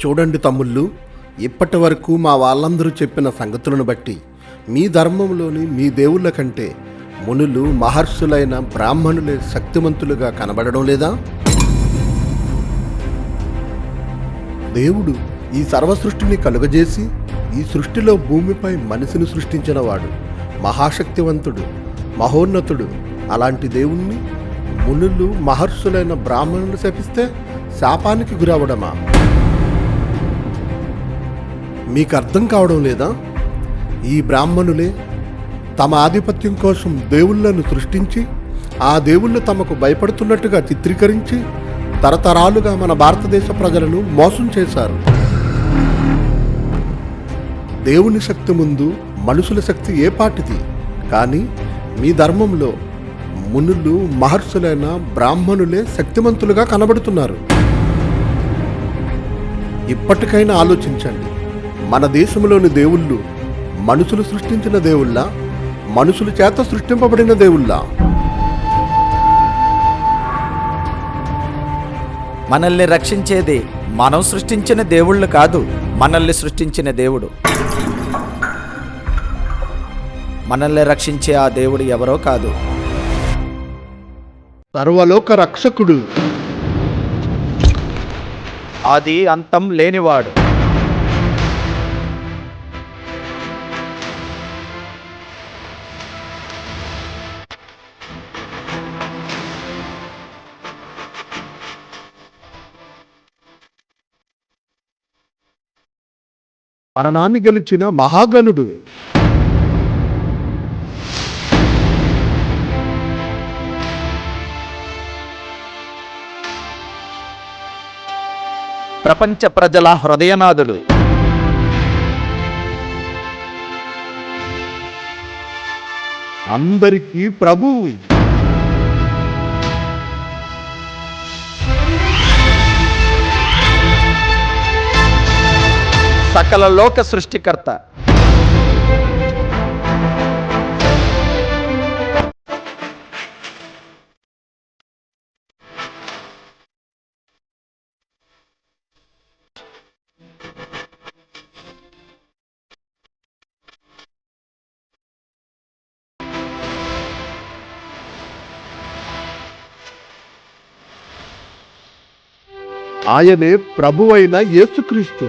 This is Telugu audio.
చూడండి తమ్ముళ్ళు, ఇప్పటి వరకు మా వాళ్ళందరూ చెప్పిన సంగతులను బట్టి మీ ధర్మంలోని మీ దేవుళ్ళ కంటే మునులు మహర్షులైన బ్రాహ్మణులే శక్తిమంతులుగా కనబడడం లేదా? దేవుడు ఈ సర్వసృష్టిని కలుగజేసి ఈ సృష్టిలో భూమిపై మనిషిని సృష్టించినవాడు, మహాశక్తివంతుడు, మహోన్నతుడు. అలాంటి దేవుణ్ణి మునులు మహర్షులైన బ్రాహ్మణులు శపిస్తే శాపానికి గురవడమా? మీకు అర్థం కావడం లేదా? ఈ బ్రాహ్మణులే తమ ఆధిపత్యం కోసం దేవుళ్లను సృష్టించి ఆ దేవుళ్ళు తమకు భయపడుతున్నట్టుగా చిత్రీకరించి తరతరాలుగా మన భారతదేశ ప్రజలను మోసం చేశారు. దేవుని శక్తి ముందు మనుషుల శక్తి ఏ పాటిది? కానీ మీ ధర్మంలో మునులు మహర్షులైన బ్రాహ్మణులే శక్తిమంతులుగా కనబడుతున్నారు. ఇప్పటికైనా ఆలోచించండి. మన దేశంలోని దేవుళ్ళు మనుషులు సృష్టించిన దేవుళ్ళ, మనుషుల చేత సృష్టింపబడిన దేవుళ్ళ? మనల్ని రక్షించేది మనం సృష్టించిన దేవుళ్ళు కాదు, మనల్ని సృష్టించిన దేవుడు. మనల్ని రక్షించే ఆ దేవుడు ఎవరో కాదు, సర్వలోక రక్షకుడు, ఆది అంతం లేనివాడు. మరణాన్ని గెలిచిన మహాగణుడు, ప్రపంచ ప్రజల హృదయనాథుడు, అందరికీ ప్రభువు, సకల లోక సృష్టికర్త. ఆయనే ప్రభువైన యేసుక్రీస్తు.